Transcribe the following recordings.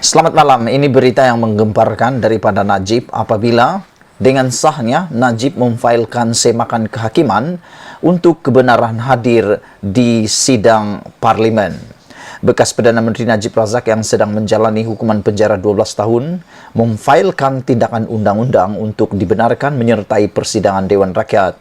Selamat malam, ini berita yang menggemparkan daripada Najib apabila dengan sahnya Najib memfailkan semakan kehakiman untuk kebenaran hadir di sidang parlimen. Bekas Perdana Menteri Najib Razak yang sedang menjalani hukuman penjara 12 tahun memfailkan tindakan undang-undang untuk dibenarkan menyertai persidangan Dewan Rakyat.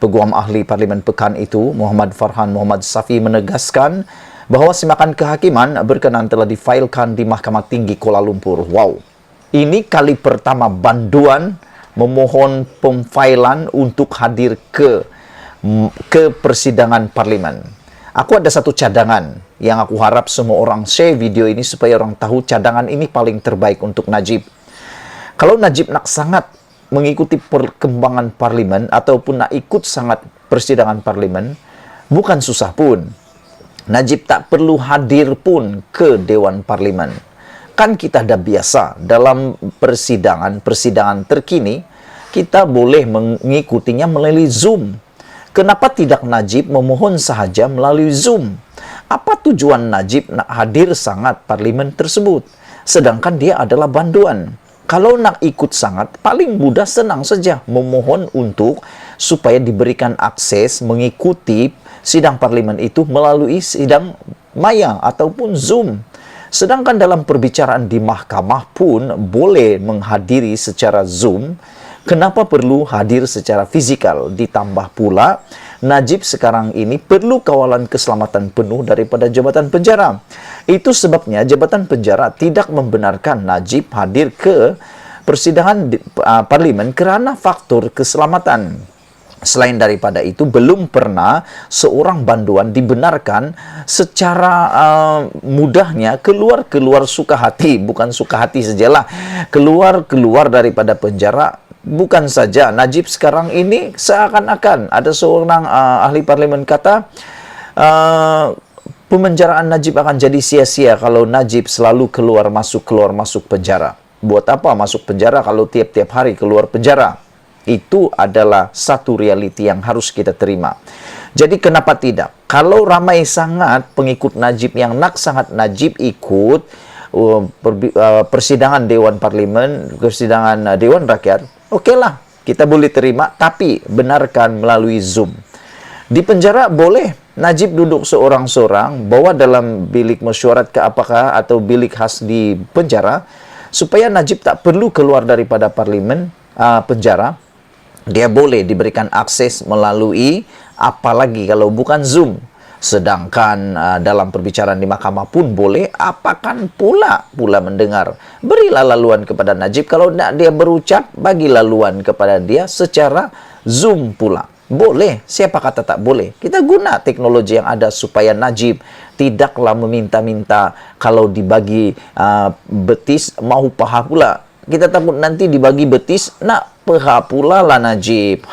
Peguam Ahli Parlimen Pekan itu, Muhammad Farhan Muhammad Safi, menegaskan bahawa semakan kehakiman berkenaan telah difailkan di Mahkamah Tinggi Kuala Lumpur. Wow, ini kali pertama banduan memohon pemfailan untuk hadir ke persidangan parlimen. Aku ada satu cadangan yang aku harap semua orang share video ini supaya orang tahu cadangan ini paling terbaik untuk Najib. Kalau Najib nak sangat mengikuti perkembangan parlimen ataupun nak ikut sangat persidangan parlimen, bukan susah pun. Najib tak perlu hadir pun ke Dewan Parlimen. Kan kita dah biasa dalam persidangan terkini, kita boleh mengikutinya melalui Zoom. Kenapa tidak Najib memohon sahaja melalui Zoom? Apa tujuan Najib nak hadir sangat parlimen tersebut? Sedangkan dia adalah banduan. Kalau nak ikut sangat, paling mudah senang saja memohon untuk supaya diberikan akses mengikuti sidang parlimen itu melalui sidang maya ataupun Zoom. Sedangkan dalam perbicaraan di mahkamah pun boleh menghadiri secara Zoom. Kenapa perlu hadir secara fizikal? Ditambah pula, Najib sekarang ini perlu kawalan keselamatan penuh daripada Jabatan Penjara. Itu sebabnya Jabatan Penjara tidak membenarkan Najib hadir ke persidangan parlimen kerana faktor keselamatan. Selain daripada itu, belum pernah seorang banduan dibenarkan secara mudahnya keluar suka hati. Bukan suka hati sajalah, keluar daripada penjara. Bukan saja Najib sekarang ini seakan-akan ada seorang ahli parlimen kata pemenjaraan Najib akan jadi sia-sia kalau Najib selalu keluar masuk penjara. Buat apa masuk penjara kalau tiap-tiap hari keluar penjara? Itu adalah satu realiti yang harus kita terima. Jadi kenapa tidak? Kalau ramai sangat pengikut Najib yang nak sangat Najib ikut persidangan Dewan Parlimen, persidangan Dewan Rakyat, okeylah, kita boleh terima, tapi benarkan melalui Zoom. Di penjara boleh Najib duduk seorang-seorang, bawa dalam bilik mesyuarat ke apakah atau bilik khas di penjara, supaya Najib tak perlu keluar daripada parlimen penjara. Dia boleh diberikan akses melalui apalagi kalau bukan Zoom. Sedangkan dalam perbicaraan di mahkamah pun boleh, apakan pula mendengar. Berilah laluan kepada Najib. Kalau nak dia berucap, bagi laluan kepada dia secara Zoom pula. Boleh, siapa kata tak boleh. Kita guna teknologi yang ada supaya Najib tidaklah meminta-minta kalau dibagi betis, mau paha pula. Kita takut nanti dibagi betis, nak paha pula lah Najib.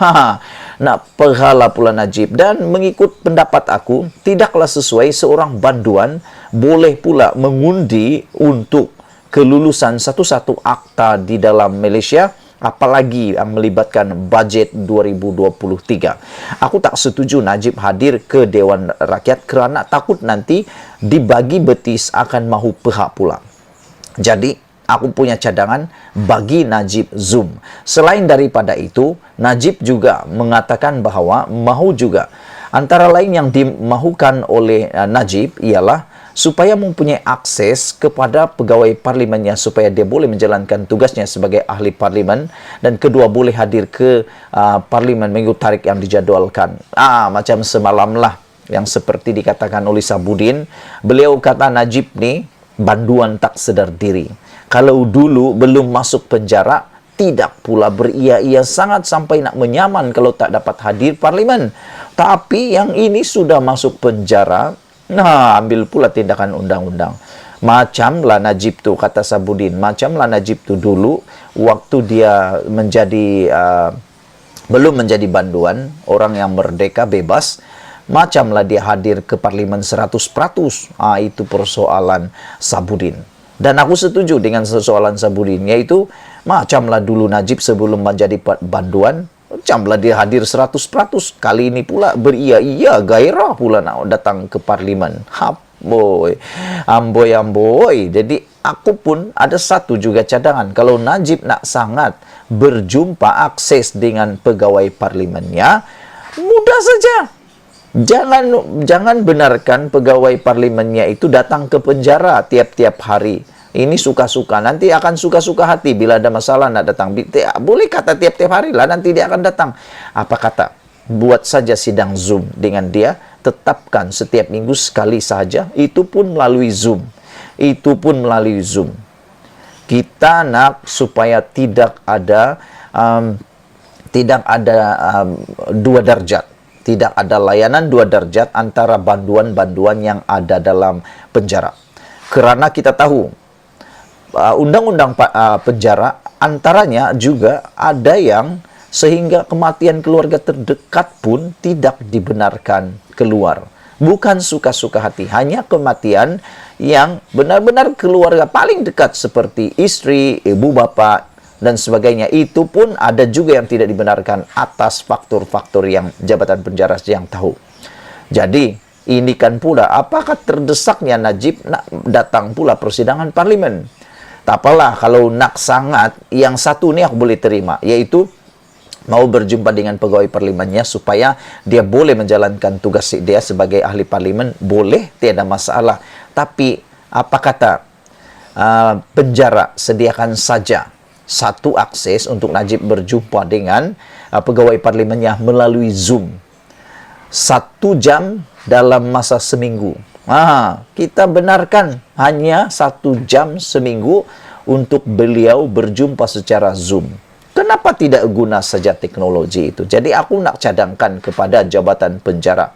Nak pahala pula Najib. Dan mengikut pendapat aku, tidaklah sesuai seorang banduan boleh pula mengundi untuk kelulusan satu-satu akta di dalam Malaysia, apalagi yang melibatkan bajet 2023. Aku tak setuju Najib hadir ke Dewan Rakyat kerana takut nanti dibagi betis akan mahu paha pula. Jadi, aku punya cadangan bagi Najib Zoom. Selain daripada itu, Najib juga mengatakan bahawa mahu juga. Antara lain yang dimahukan oleh Najib ialah supaya mempunyai akses kepada pegawai parlimennya supaya dia boleh menjalankan tugasnya sebagai ahli parlimen, dan kedua boleh hadir ke parlimen minggu tarik yang dijadualkan. Macam semalam lah yang seperti dikatakan oleh Sabudin. Beliau kata Najib ni banduan tak sedar diri. Kalau dulu belum masuk penjara, tidak pula beria-ia sangat sampai nak menyaman kalau tak dapat hadir parlimen. Tapi yang ini sudah masuk penjara, ambil pula tindakan undang-undang. Macamlah Najib tu, kata Sabudin, macamlah Najib tu dulu, waktu dia menjadi, belum menjadi banduan, orang yang merdeka, bebas, macamlah dia hadir ke parlimen 100%. Itu persoalan Sabudin. Dan aku setuju dengan soalan Sabudin, yaitu macamlah dulu Najib sebelum menjadi banduan, macamlah dia hadir 100%. Kali ini pula beria-ia, gairah pula nak datang ke parlimen. Amboi. Jadi aku pun ada satu juga cadangan. Kalau Najib nak sangat berjumpa akses dengan pegawai parlimennya, mudah saja. Jangan benarkan pegawai parlimennya itu datang ke penjara tiap-tiap hari. Ini suka-suka, nanti akan suka-suka hati bila ada masalah nak datang. Boleh kata tiap-tiap hari lah, nanti dia akan datang. Apa kata? Buat saja sidang Zoom dengan dia, tetapkan setiap minggu sekali saja, itu pun melalui Zoom. Itu pun melalui Zoom. Kita nak supaya tidak ada dua derajat. Tidak ada layanan dua derajat antara banduan-banduan yang ada dalam penjara. Kerana kita tahu, undang-undang penjara antaranya juga ada yang sehingga kematian keluarga terdekat pun tidak dibenarkan keluar. Bukan suka-suka hati, hanya kematian yang benar-benar keluarga paling dekat seperti istri, ibu bapa, dan sebagainya. Itu pun ada juga yang tidak dibenarkan atas faktor-faktor yang jabatan penjara yang tahu. Jadi, ini kan pula apakah terdesaknya Najib nak datang pula persidangan parlimen. Tak apalah kalau nak sangat, yang satu ni aku boleh terima, yaitu mau berjumpa dengan pegawai parlimennya supaya dia boleh menjalankan tugas dia sebagai ahli parlimen, boleh, tiada masalah. Tapi apa kata penjara sediakan saja satu akses untuk Najib berjumpa dengan pegawai parlimennya melalui Zoom. 1 jam dalam masa seminggu. Kita benarkan hanya 1 jam seminggu untuk beliau berjumpa secara Zoom. Kenapa tidak guna saja teknologi itu? Jadi aku nak cadangkan kepada jabatan penjara.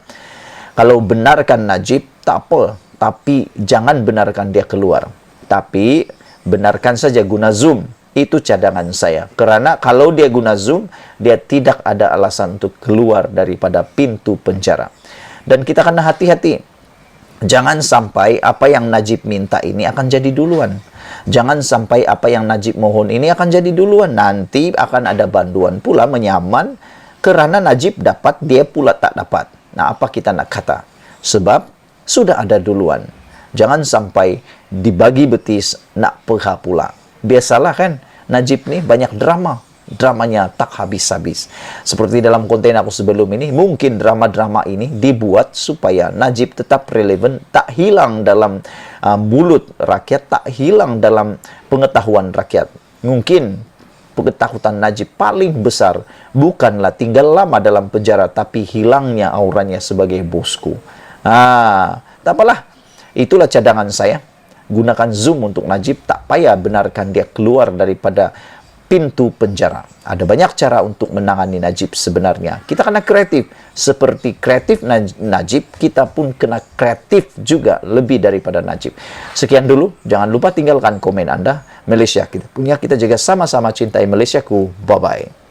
Kalau benarkan Najib, tak apa. Tapi jangan benarkan dia keluar. Tapi benarkan saja guna Zoom. Itu cadangan saya. Kerana kalau dia guna Zoom, dia tidak ada alasan untuk keluar daripada pintu penjara. Dan kita kena hati-hati. Jangan sampai apa yang Najib minta ini akan jadi duluan. Jangan sampai apa yang Najib mohon ini akan jadi duluan. Nanti akan ada banduan pula menyaman kerana Najib dapat, dia pula tak dapat. Nah, apa kita nak kata? Sebab sudah ada duluan. Jangan sampai dibagi betis nak perha pula. Biasalah kan, Najib ni banyak drama. Dramanya tak habis-habis. Seperti dalam konten aku sebelum ini, mungkin drama-drama ini dibuat supaya Najib tetap relevan, tak hilang dalam mulut rakyat, tak hilang dalam pengetahuan rakyat. Mungkin ketakutan Najib paling besar bukanlah tinggal lama dalam penjara, tapi hilangnya auranya sebagai bosku. Tak apalah. Itulah cadangan saya. Gunakan Zoom untuk Najib, tak payah benarkan dia keluar daripada pintu penjara. Ada banyak cara untuk menangani Najib sebenarnya. Kita kena kreatif. Seperti kreatif Najib, kita pun kena kreatif juga lebih daripada Najib. Sekian dulu. Jangan lupa tinggalkan komen Anda. Malaysia kita punya, kita jaga sama-sama cintai Malaysiaku. Bye-bye.